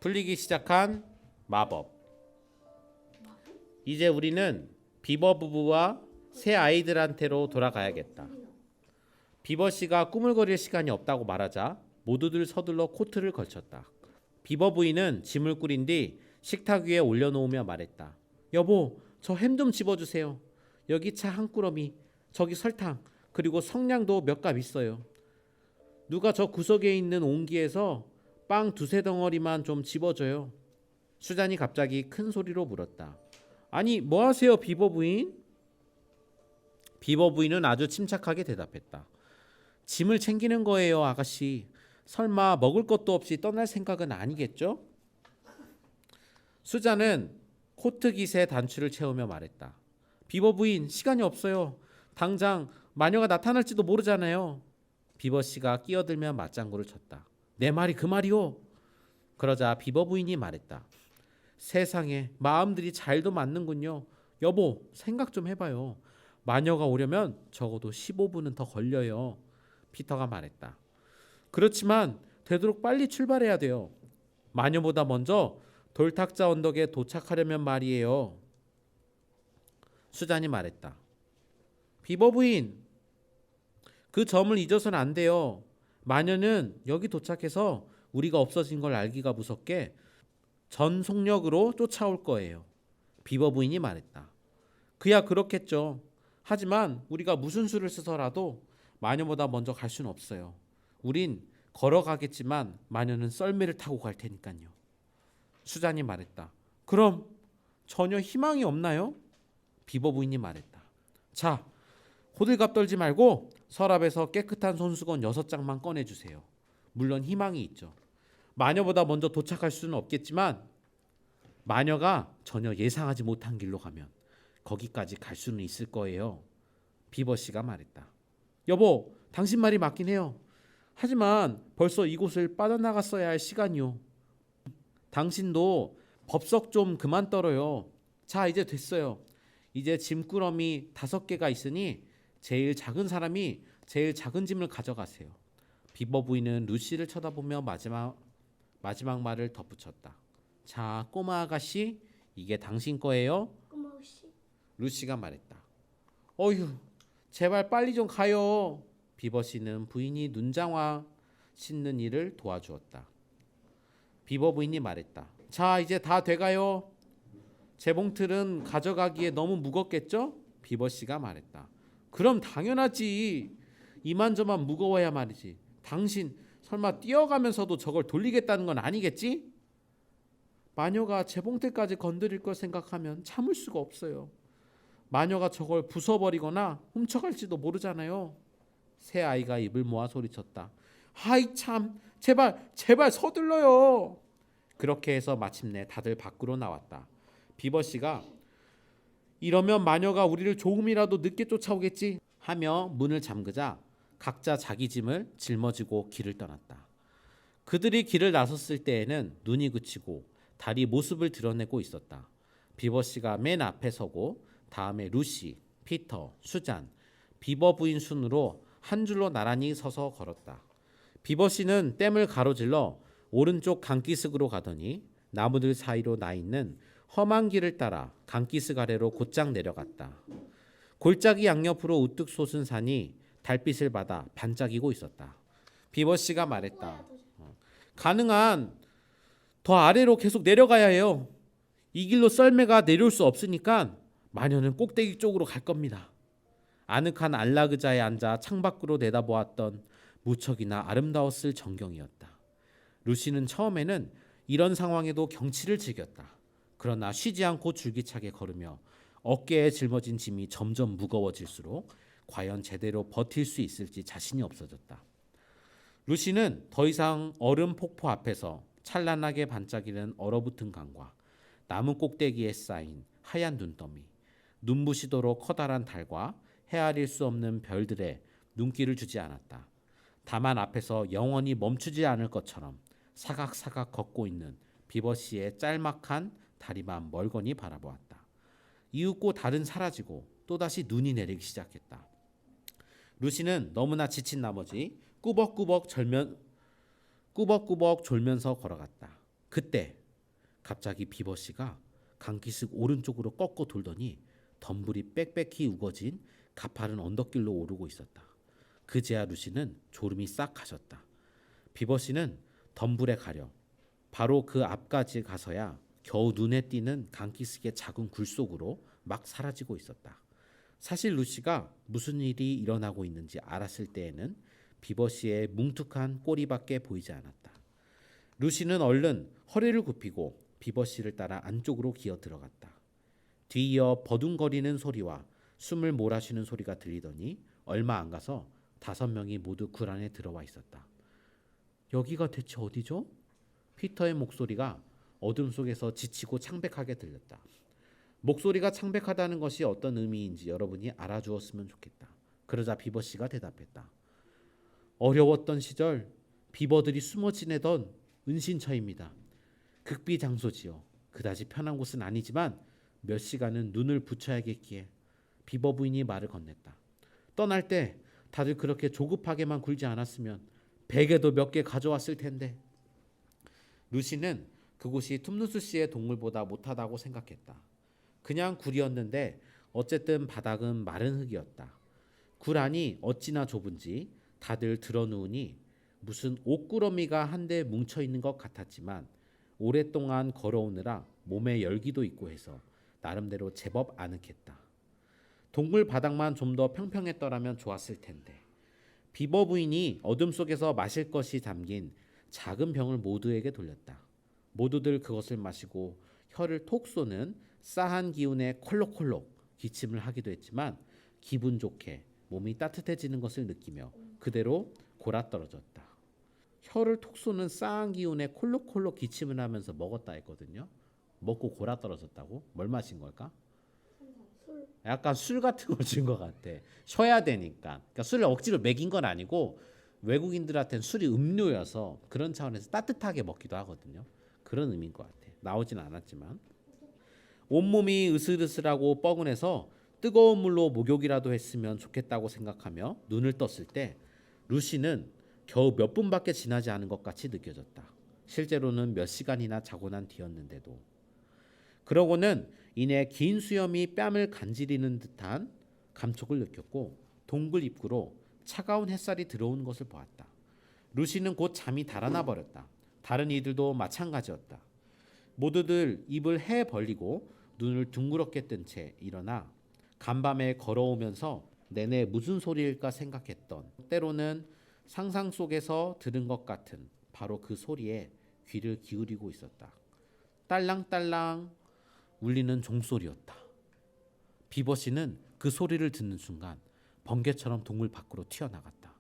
풀리기 시작한 마법. 이제 우리는 비버 부부와 새 아이들한테로 돌아가야겠다. 비버 씨가 꾸물거릴 시간이 없다고 말하자 모두들 서둘러 코트를 걸쳤다. 비버 부인은 짐을 꾸린 뒤 식탁 위에 올려놓으며 말했다. 여보, 저 햄 좀 집어주세요. 여기 차 한 꾸러미, 저기 설탕, 그리고 성냥도 몇 갑 있어요. 누가 저 구석에 있는 옹기에서 빵 두세 덩어리만 좀 집어줘요. 수잔이 갑자기 큰 소리로 물었다. 아니, 뭐 하세요, 비버 부인? 비버 부인은 아주 침착하게 대답했다. 짐을 챙기는 거예요, 아가씨. 설마 먹을 것도 없이 떠날 생각은 아니겠죠? 수잔은 코트 깃에 단추를 채우며 말했다. 비버 부인, 시간이 없어요. 당장 마녀가 나타날지도 모르잖아요. 비버 씨가 끼어들며 맞장구를 쳤다. 내 말이 그 말이오. 그러자 비버 부인이 말했다. 세상에, 마음들이 잘도 맞는군요. 여보, 생각 좀 해봐요. 마녀가 오려면 적어도 15분은 더 걸려요. 피터가 말했다. 그렇지만 되도록 빨리 출발해야 돼요. 마녀보다 먼저 돌탁자 언덕에 도착하려면 말이에요. 수잔이 말했다. 비버 부인, 그 점을 잊어서는 안 돼요. 마녀는 여기 도착해서 우리가 없어진 걸 알기가 무섭게 전속력으로 쫓아올 거예요. 비버 부인이 말했다. 그야 그렇겠죠. 하지만 우리가 무슨 수를 쓰더라도 마녀보다 먼저 갈 수는 없어요. 우린 걸어가겠지만 마녀는 썰매를 타고 갈 테니까요. 수잔이 말했다. 그럼 전혀 희망이 없나요? 비버 부인이 말했다. 자, 호들갑 떨지 말고 서랍에서 깨끗한 손수건 6장만 꺼내주세요. 물론 희망이 있죠. 마녀보다 먼저 도착할 수는 없겠지만 마녀가 전혀 예상하지 못한 길로 가면 거기까지 갈 수는 있을 거예요. 비버 씨가 말했다. 여보, 당신 말이 맞긴 해요. 하지만 벌써 이곳을 빠져나갔어야 할 시간이요. 당신도 법석 좀 그만 떨어요. 자, 이제 됐어요. 이제 짐꾸러미 5개가 있으니 제일 작은 사람이 제일 작은 짐을 가져가세요. 비버 부인은 루시를 쳐다보며 마지막 말을 덧붙였다. 자, 꼬마 아가씨, 이게 당신 거예요? 꼬마 아가씨. 루시가 말했다. 어휴, 제발 빨리 좀 가요. 비버 씨는 부인이 눈장화 씻는 일을 도와주었다. 비버 부인이 말했다. 자, 이제 다 돼가요. 재봉틀은 가져가기에 너무 무겁겠죠? 비버 씨가 말했다. 그럼 당연하지. 이만저만 무거워야 말이지. 당신 설마 뛰어가면서도 저걸 돌리겠다는 건 아니겠지? 마녀가 재봉틀까지 건드릴 걸 생각하면 참을 수가 없어요. 마녀가 저걸 부숴버리거나 훔쳐갈지도 모르잖아요. 새 아이가 입을 모아 소리쳤다. 아이 참, 제발 서둘러요. 그렇게 해서 마침내 다들 밖으로 나왔다. 비버 씨가 이러면 마녀가 우리를 조금이라도 늦게 쫓아오겠지 하며 문을 잠그자 각자 자기 짐을 짊어지고 길을 떠났다. 그들이 길을 나섰을 때에는 눈이 그치고 달이 모습을 드러내고 있었다. 비버 씨가 맨 앞에 서고 다음에 루시, 피터, 수잔, 비버 부인 순으로 한 줄로 나란히 서서 걸었다. 비버 씨는 댐을 가로질러 오른쪽 강기슭으로 가더니 나무들 사이로 나 있는 험한 길을 따라 강기슭 아래로 곧장 내려갔다. 골짜기 양옆으로 우뚝 솟은 산이 달빛을 받아 반짝이고 있었다. 비버 씨가 말했다. 가능한 더 아래로 계속 내려가야 해요. 이 길로 썰매가 내려올 수 없으니까 마녀는 꼭대기 쪽으로 갈 겁니다. 아늑한 안락의자에 앉아 창밖으로 내다보았던 무척이나 아름다웠을 전경이었다. 루시는 처음에는 이런 상황에도 경치를 즐겼다. 그러나 쉬지 않고 줄기차게 걸으며 어깨에 짊어진 짐이 점점 무거워질수록 과연 제대로 버틸 수 있을지 자신이 없어졌다. 루시는 더 이상 얼음 폭포 앞에서 찬란하게 반짝이는 얼어붙은 강과 나무 꼭대기에 쌓인 하얀 눈더미, 눈부시도록 커다란 달과 헤아릴 수 없는 별들의 눈길을 주지 않았다. 다만 앞에서 영원히 멈추지 않을 것처럼 사각사각 걷고 있는 비버 씨의 짤막한 다리만 멀거니 바라보았다. 이윽고 달은 사라지고 또다시 눈이 내리기 시작했다. 루시는 너무나 지친 나머지 꾸벅꾸벅 졸면서 걸어갔다. 그때 갑자기 비버씨가 강기슭 오른쪽으로 꺾어 돌더니 덤불이 빽빽히 우거진 가파른 언덕길로 오르고 있었다. 그제야 루시는 졸음이 싹 가셨다. 비버씨는 덤불에 가려 바로 그 앞까지 가서야 겨우 눈에 띄는 강기슭의 작은 굴 속으로 막 사라지고 있었다. 사실 루시가 무슨 일이 일어나고 있는지 알았을 때에는 비버씨의 뭉툭한 꼬리밖에 보이지 않았다. 루시는 얼른 허리를 굽히고 비버씨를 따라 안쪽으로 기어 들어갔다. 뒤이어 버둥거리는 소리와 숨을 몰아쉬는 소리가 들리더니 얼마 안 가서 5명이 모두 굴 안에 들어와 있었다. 여기가 대체 어디죠? 피터의 목소리가 어둠 속에서 지치고 창백하게 들렸다. 목소리가 창백하다는 것이 어떤 의미인지 여러분이 알아주었으면 좋겠다. 그러자 비버씨가 대답했다. 어려웠던 시절 비버들이 숨어 지내던 은신처입니다. 극비장소지요. 그다지 편한 곳은 아니지만 몇 시간은 눈을 붙여야겠기에. 비버 부인이 말을 건넸다. 떠날 때 다들 그렇게 조급하게만 굴지 않았으면 베개도 몇 개 가져왔을 텐데. 루시는 그곳이 툼누스 씨의 동굴보다 못하다고 생각했다. 그냥 굴이었는데 어쨌든 바닥은 마른 흙이었다. 굴 안이 어찌나 좁은지 다들 드러누우니 무슨 옷구러미가 한데 뭉쳐있는 것 같았지만 오랫동안 걸어오느라 몸에 열기도 있고 해서 나름대로 제법 아늑했다. 동굴 바닥만 좀 더 평평했더라면 좋았을 텐데. 비버 부인이 어둠 속에서 마실 것이 담긴 작은 병을 모두에게 돌렸다. 모두들 그것을 마시고 혀를 톡 쏘는 싸한 기운에 콜록콜록 기침을 하기도 했지만 기분 좋게 몸이 따뜻해지는 것을 느끼며 그대로 골아떨어졌다. 혀를 톡 쏘는 싸한 기운에 콜록콜록 기침을 하면서 먹었다 했거든요. 먹고 골아떨어졌다고? 뭘 마신 걸까? 약간 술 같은 걸 준 것 같아. 쉬어야 되니까. 그러니까 술을 억지로 먹인 건 아니고 외국인들한테는 술이 음료여서 그런 차원에서 따뜻하게 먹기도 하거든요. 그런 의미인 것 같아. 나오진 않았지만. 온몸이 으슬으슬하고 뻐근해서 뜨거운 물로 목욕이라도 했으면 좋겠다고 생각하며 눈을 떴을 때 루시는 겨우 몇 분밖에 지나지 않은 것 같이 느껴졌다. 실제로는 몇 시간이나 자고 난 뒤였는데도. 그러고는 이내 긴 수염이 뺨을 간지리는 듯한 감촉을 느꼈고 동굴 입구로 차가운 햇살이 들어오는 것을 보았다. 루시는 곧 잠이 달아나 버렸다. 다른 이들도 마찬가지였다. 모두들 입을 해 벌리고 눈을 둥그렇게 뜬 채 일어나 간밤에 걸어오면서 내내 무슨 소리일까 생각했던, 때로는 상상 속에서 들은 것 같은 바로 그 소리에 귀를 기울이고 있었다. 딸랑딸랑 울리는 종소리였다. 비버씨는 그 소리를 듣는 순간 번개처럼 동굴 밖으로 튀어나갔다.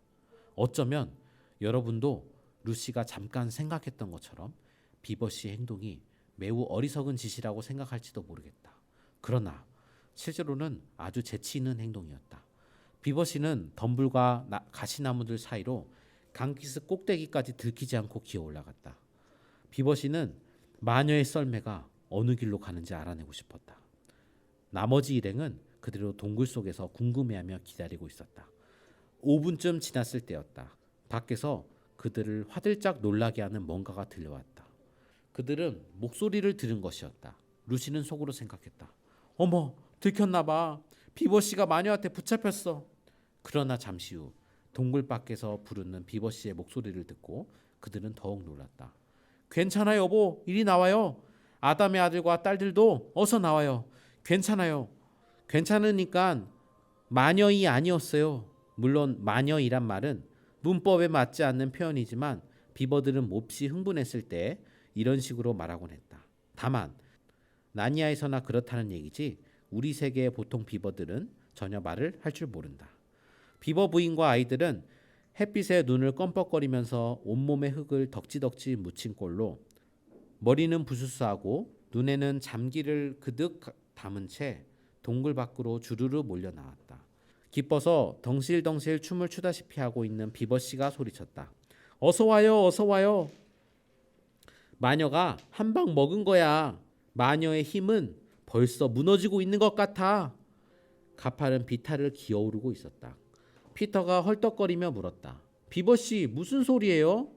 어쩌면 여러분도 루시가 잠깐 생각했던 것처럼 비버씨의 행동이 매우 어리석은 짓이라고 생각할지도 모르겠다. 그러나 실제로는 아주 재치 있는 행동이었다. 비버씨는 덤불과 가시나무들 사이로 강기슭 꼭대기까지 들키지 않고 기어 올라갔다. 비버씨는 마녀의 썰매가 어느 길로 가는지 알아내고 싶었다. 나머지 일행은 그대로 동굴 속에서 궁금해하며 기다리고 있었다. 5분쯤 지났을 때였다. 밖에서 그들을 화들짝 놀라게 하는 뭔가가 들려왔다. 그들은 목소리를 들은 것이었다. 루시는 속으로 생각했다. 어머, 들켰나봐. 비버씨가 마녀한테 붙잡혔어. 그러나 잠시 후 동굴 밖에서 부르는 비버씨의 목소리를 듣고 그들은 더욱 놀랐다. 괜찮아요, 여보. 이리 나와요. 아담의 아들과 딸들도 어서 나와요. 괜찮아요. 괜찮으니까 마녀이 아니었어요. 물론 마녀이란 말은 문법에 맞지 않는 표현이지만 비버들은 몹시 흥분했을 때 이런 식으로 말하곤 했다. 다만 나니아에서나 그렇다는 얘기지 우리 세계의 보통 비버들은 전혀 말을 할 줄 모른다. 비버 부인과 아이들은 햇빛에 눈을 껌뻑거리면서 온몸에 흙을 덕지덕지 묻힌 꼴로 머리는 부스스하고 눈에는 잠기를 그득 담은 채 동굴 밖으로 주르르 몰려 나왔다. 기뻐서 덩실덩실 춤을 추다시피 하고 있는 비버씨가 소리쳤다. 어서 와요, 어서 와요. 마녀가 한 방 먹은 거야. 마녀의 힘은 벌써 무너지고 있는 것 같아. 가파른 비탈을 기어오르고 있었다. 피터가 헐떡거리며 물었다. 비버씨, 무슨 소리예요?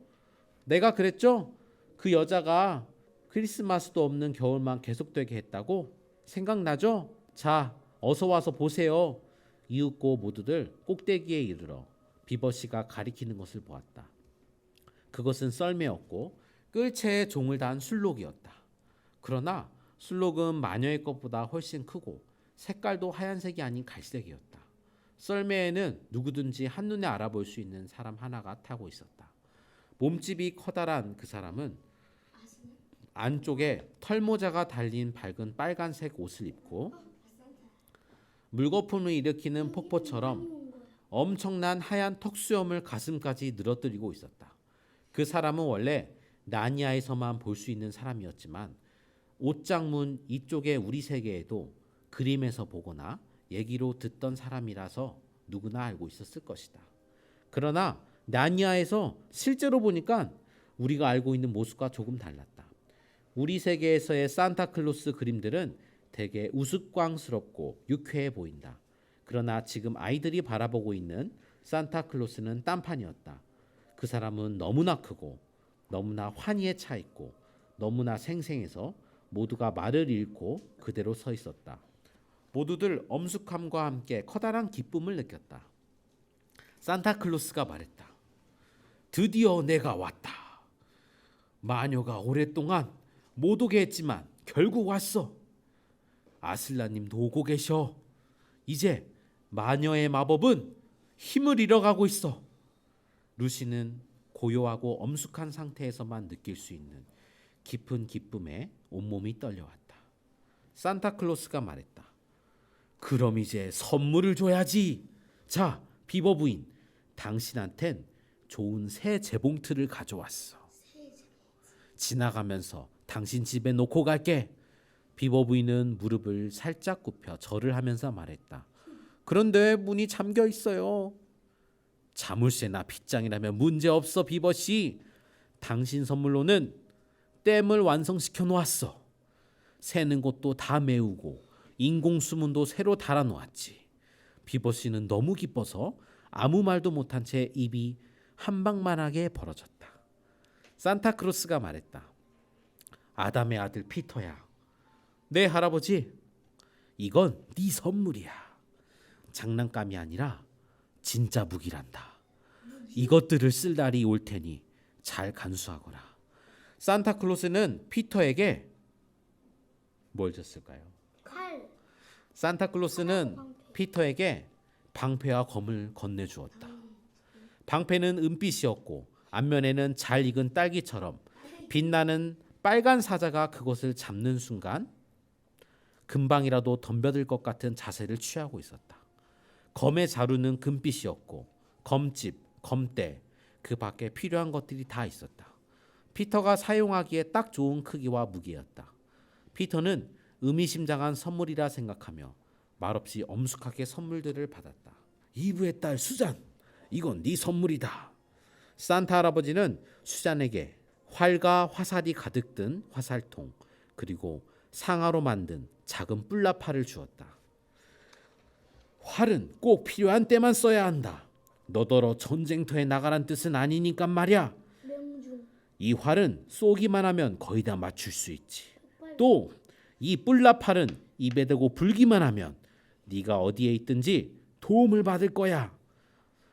내가 그랬죠? 그 여자가 크리스마스도 없는 겨울만 계속되게 했다고? 생각나죠? 자, 어서 와서 보세요. 이윽고 모두들 꼭대기에 이르러 비버씨가 가리키는 것을 보았다. 그것은 썰매였고 끌채에 종을 단 술록이었다. 그러나 술록은 마녀의 것보다 훨씬 크고 색깔도 하얀색이 아닌 갈색이었다. 썰매에는 누구든지 한눈에 알아볼 수 있는 사람 하나가 타고 있었다. 몸집이 커다란 그 사람은 안쪽에 털모자가 달린 밝은 빨간색 옷을 입고 물거품을 일으키는 폭포처럼 엄청난 하얀 턱수염을 가슴까지 늘어뜨리고 있었다. 그 사람은 원래 나니아에서만 볼 수 있는 사람이었지만 옷장문 이쪽의 우리 세계에도 그림에서 보거나 얘기로 듣던 사람이라서 누구나 알고 있었을 것이다. 그러나 나니아에서 실제로 보니까 우리가 알고 있는 모습과 조금 달랐다. 우리 세계에서의 산타클로스 그림들은 되게 우스꽝스럽고 유쾌해 보인다. 그러나 지금 아이들이 바라보고 있는 산타클로스는 딴판이었다. 그 사람은 너무나 크고 너무나 환희에 차 있고 너무나 생생해서 모두가 말을 잃고 그대로 서 있었다. 모두들 엄숙함과 함께 커다란 기쁨을 느꼈다. 산타클로스가 말했다. 드디어 내가 왔다. 마녀가 오랫동안 못 오게 했지만 결국 왔어. 아슬라님도 오고 계셔. 이제 마녀의 마법은 힘을 잃어가고 있어. 루시는 고요하고 엄숙한 상태에서만 느낄 수 있는 깊은 기쁨에 온몸이 떨려왔다. 산타클로스가 말했다. 그럼 이제 선물을 줘야지. 자, 비버 부인, 당신한텐 좋은 새 재봉틀을 가져왔어. 지나가면서 당신 집에 놓고 갈게. 비버 부인은 무릎을 살짝 굽혀 절을 하면서 말했다. 그런데 문이 잠겨 있어요. 자물쇠나 빗장이라면 문제없어, 비버씨. 당신 선물로는 댐을 완성시켜 놓았어. 새는 곳도 다 메우고 인공수문도 새로 달아 놓았지. 비버씨는 너무 기뻐서 아무 말도 못한 채 입이 한방만하게 벌어졌다. 산타크로스가 말했다. 아담의 아들 피터야. 네, 할아버지. 이건 네 선물이야. 장난감이 아니라 진짜 무기란다. 이것들을 쓸 날이 올 테니 잘 간수하거라. 산타클로스는 피터에게 뭘 줬을까요? 칼. 산타클로스는 피터에게 방패와 검을 건네주었다. 방패는 은빛이었고 앞면에는 잘 익은 딸기처럼 빛나는 빨간 사자가 그것을 잡는 순간 금방이라도 덤벼들 것 같은 자세를 취하고 있었다. 검의 자루는 금빛이었고 검집, 검대, 그 밖에 필요한 것들이 다 있었다. 피터가 사용하기에 딱 좋은 크기와 무게였다. 피터는 의미심장한 선물이라 생각하며 말없이 엄숙하게 선물들을 받았다. 이브의 딸 수잔, 이건 네 선물이다. 산타 할아버지는 수잔에게 활과 화살이 가득 든 화살통, 그리고 상아로 만든 작은 뿔나팔을 주었다. 활은 꼭 필요한 때만 써야 한다. 너더러 전쟁터에 나가란 뜻은 아니니까 말이야. 명중. 이 활은 쏘기만 하면 거의 다 맞출 수 있지. 또 이 뿔나팔은 입에 대고 불기만 하면 네가 어디에 있든지 도움을 받을 거야.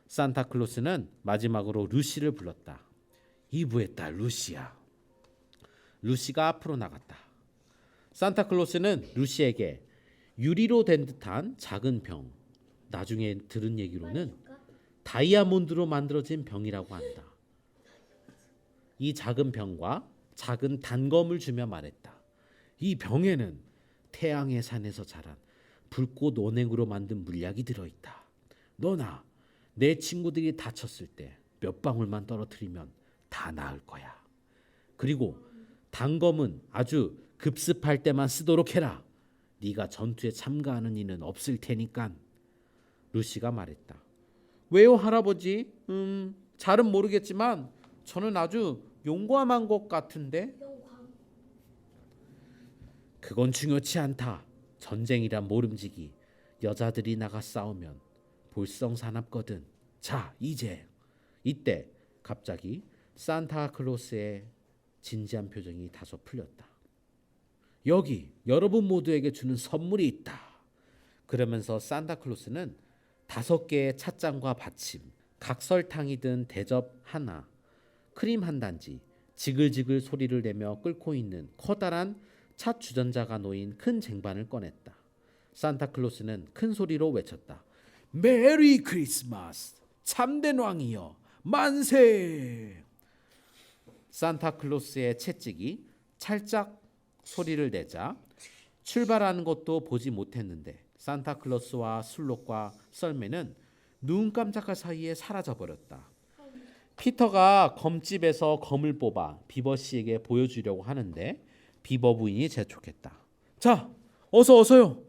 산타클로스는 마지막으로 루시를 불렀다. 이브의 딸 루시야. 루시가 앞으로 나갔다. 산타클로스는 루시에게 유리로 된 듯한 작은 병, 나중에 들은 얘기로는 다이아몬드로 만들어진 병이라고 한다. 이 작은 병과 작은 단검을 주며 말했다. 이 병에는 태양의 산에서 자란 불꽃 원액으로 만든 물약이 들어있다. 너나 내 친구들이 다쳤을 때 몇 방울만 떨어뜨리면 다 나을 거야. 그리고 단검은 아주 급습할 때만 쓰도록 해라. 네가 전투에 참가하는 이는 없을 테니까. 루시가 말했다. 왜요, 할아버지? 잘은 모르겠지만 저는 아주 용감한 것 같은데. 그건 중요치 않다. 전쟁이란 모름지기. 여자들이 나가 싸우면 볼썽사납거든. 자, 이제. 이때 갑자기 산타클로스의 진지한 표정이 다소 풀렸다. 여기 여러분 모두에게 주는 선물이 있다. 그러면서 산타클로스는 5개의 찻잔과 받침, 각설탕이 든 대접 하나, 크림 한 단지, 지글지글 소리를 내며 끓고 있는 커다란 찻 주전자가 놓인 큰 쟁반을 꺼냈다. 산타클로스는 큰 소리로 외쳤다. 메리 크리스마스! 참된 왕이여 만세! 산타클로스의 채찍이 찰짝 소리를 내자 출발하는 것도 보지 못했는데 산타클로스와 술록과 썰매는 눈 깜짝할 사이에 사라져버렸다. 피터가 검집에서 검을 뽑아 비버씨에게 보여주려고 하는데 비버 부인이 재촉했다. 자, 어서요.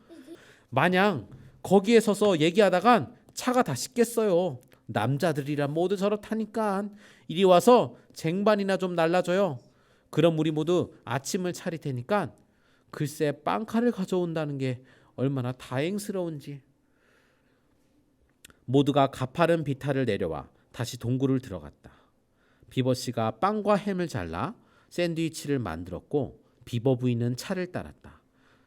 마냥 거기에 서서 얘기하다간 차가 다 식겠어요. 남자들이란 모두 저렇다니까. 이리 와서 쟁반이나 좀 날라줘요. 그럼 우리 모두 아침을 차릴 테니까. 글쎄 빵칼을 가져온다는 게 얼마나 다행스러운지. 모두가 가파른 비탈을 내려와 다시 동굴을 들어갔다. 비버씨가 빵과 햄을 잘라 샌드위치를 만들었고 비버 부인은 차를 따랐다.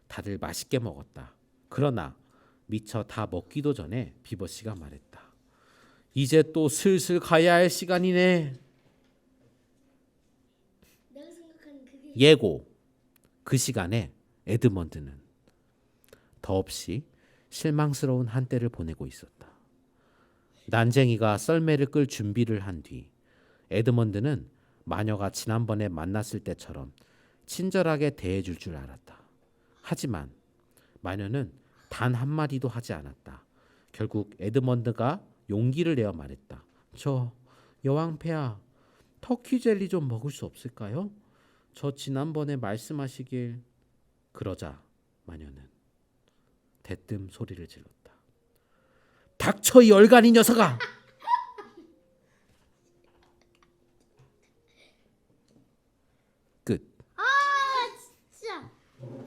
다들 맛있게 먹었다. 그러나 미처 다 먹기도 전에 비버씨가 말했다. 이제 또 슬슬 가야 할 시간이네. 내가 생각하는 그게 예고. 그 시간에 에드먼드는 더없이 실망스러운 한때를 보내고 있었다. 난쟁이가 썰매를 끌 준비를 한 뒤 에드먼드는 마녀가 지난번에 만났을 때처럼 친절하게 대해줄 줄 알았다. 하지만 마녀는 단 한마디도 하지 않았다. 결국 에드먼드가 용기를 내어 말했다. 저 여왕폐하 터키 젤리 좀 먹을 수 없을까요? 저 지난번에 말씀하시길. 그러자 마녀는 대뜸 소리를 질렀다. 닥쳐 이 얼간이 녀석아.